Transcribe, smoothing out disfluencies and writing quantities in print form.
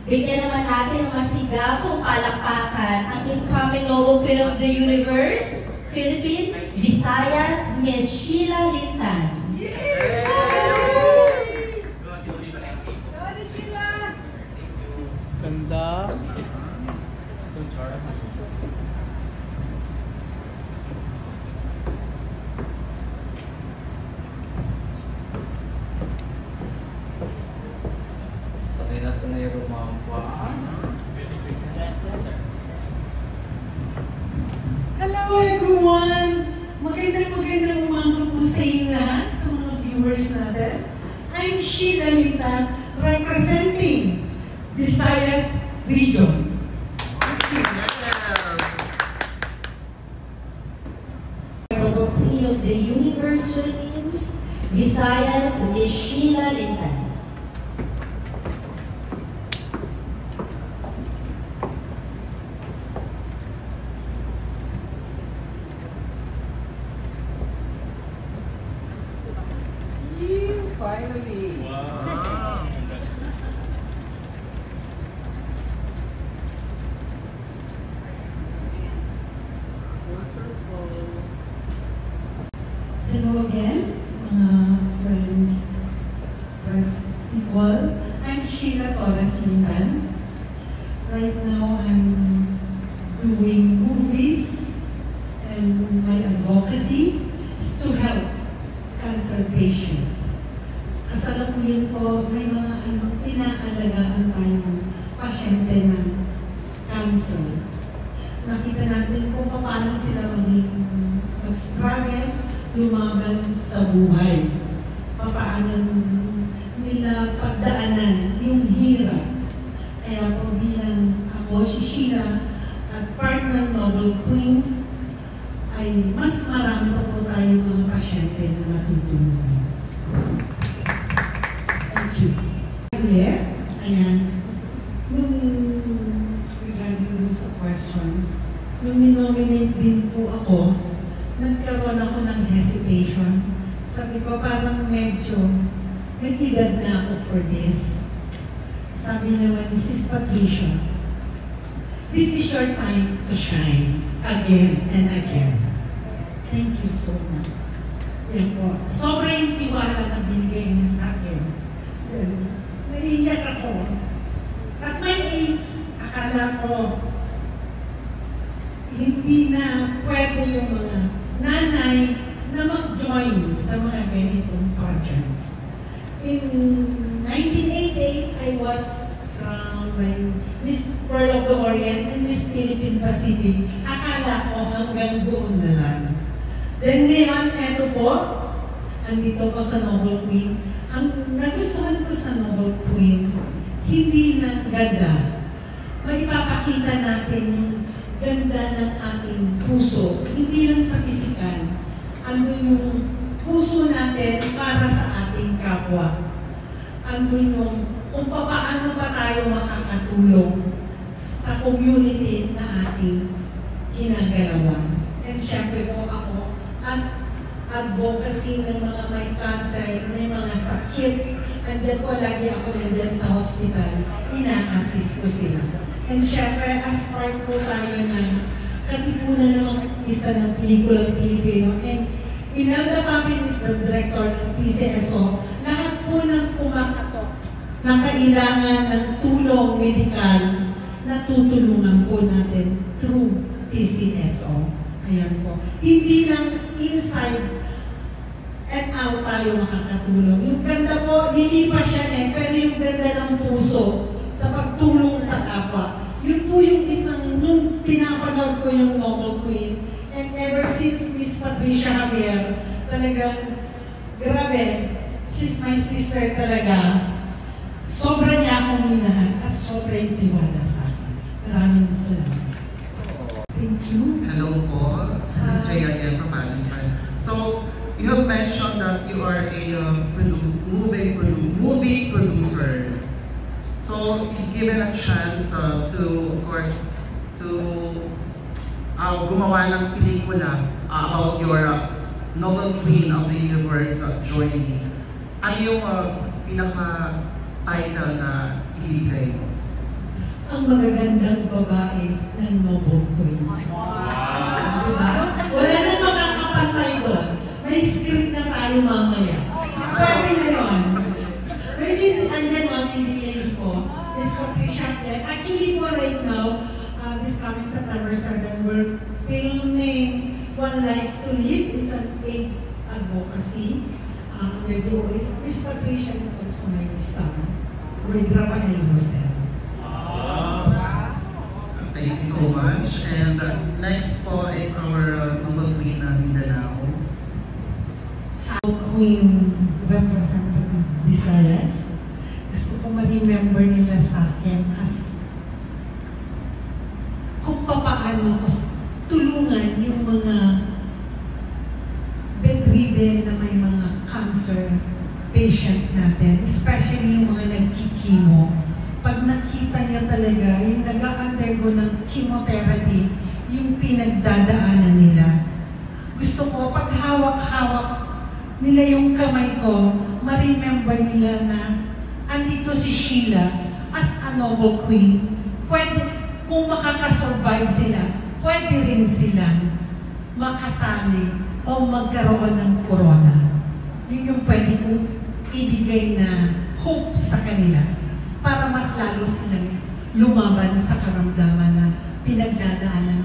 Bigyan naman natin ng masigapong palakpakan ang incoming Noble Queen of the Universe, Philippines, Visayas, Miss Sheila Lintan. Ganda. Sanay yung rumampa. Hello everyone! Magandang umaga po sa inyo lahat, sa mga viewers natin. I'm Sheila Lintan, representing Visayas Region. Noble Queen of the Universe, Philippines, Visayas, Miss Sheila Lintan. Finally! Wow! Hello again, friends, press people. I'm Sheila Torres Lintan. Right now, I'm doing movies, and my advocacy is to help cancer patients. Kasalukuyan po, may mga inaalagaan tayong pasyente ng cancer. Nakita natin kung paano sila mag-struggle, lumaban sa buhay. Paano nila pagdaanan yung hirap. Kaya po bilang ako, si Sheila, at part ng Noble Queen, ay mas marami pa po tayong mga pasyente na natutulungan. Ayan, regarding dun sa question, nung ninominate din po ako, nagkaroon ako ng hesitation. Sabi ko parang medyo, may edad na ako for this. Sabi naman ni Sis Patricia, this is your time to shine again and again. Thank you so much. Yan po. Sobrang tiwala na binigay niya sa akin. Naiiyak ako. At my age, akala ko, hindi na pwede yung mga nanay na mag-join sa mga ganitong project. In 1988, I was crowned by Miss Pearl of the Orient and Miss Philippine Pacific. Akala ko hanggang doon na lang. Then ngayon, eto po, andito ko sa Noble Queen. Ang nagustuhan ko sa Noble Queen, hindi lang ganda. Maipapakita natin yung ganda ng ating puso. Hindi lang sa pisikal. Andun yung puso natin para sa ating kapwa. Andun yung kung paano pa tayo makakatulong sa community na ating ginagalawan. And syempre po ako, as advocacy ng mga may cancer, may mga sakit. Andyan po, lagi ako nandyan sa hospital. Ina-assist ko sila. And syempre, as part po tayo ng katipunan ng isa ng pelikulang Pilipino. And Imelda Papin is the director ng PCSO. Lahat po ng kumakatok na kailangan ng tulong medikal na tutulungan po natin through PCSO. Ayan po. Hindi lang inside and out tayo makakatulong. Yung ganda po, lilipas siya pero yung ganda ng puso sa pagtulong sa kapwa. Yun po yung isang, nung pinapanood ko yung Noble Queen, and ever since Miss Patricia Javier, talagang, grabe, she's my sister talaga. Sobra niya akong minahal at sobra yung tiwala sa akin. Maraming salamat. Thank you. Hello po. This is Jay again from Pageantry. So, you have mentioned that you are a movie producer. So, if given a chance to, of course, to gumawa ng pelikula about your Noble Queen of the Universe journey, ano yung pinaka-title na ibibigay mo? ang magagandang babae ng Noble Queen. Diba? Wala na makakapantay doon. May script na tayo mamaya. Pwede na yun. May andyan mga hindi ko. Miss Patricia Glenn. Actually, for right now, this coming September 7, we're filming One Life to Live. It's an AIDS advocacy under the OAS. Miss Patricia is also my star with Rafael Jose. Thank you so much. And next po is our Noble Queen Mindanao. Queen Representative Visayas. Gusto ko ma-remember nila sa akin as kung papaano ko tulungan yung mga bedridden na may mga cancer patient natin, especially yung mga nagkikimo. Pag nakita niya talaga, yung nag-undergo ng chemotherapy, yung pinagdadaanan nila. Gusto ko, pag hawak-hawak nila yung kamay ko, ma-remember nila na andito si Sheila as a Noble Queen. Pwede, kung makakasurvive sila, pwede rin silang makasali o magkaroon ng corona. Yun yung pwede kong ibigay na hope sa kanila para mas lalo silang lumaban sa karamdaman na pinagdadaanan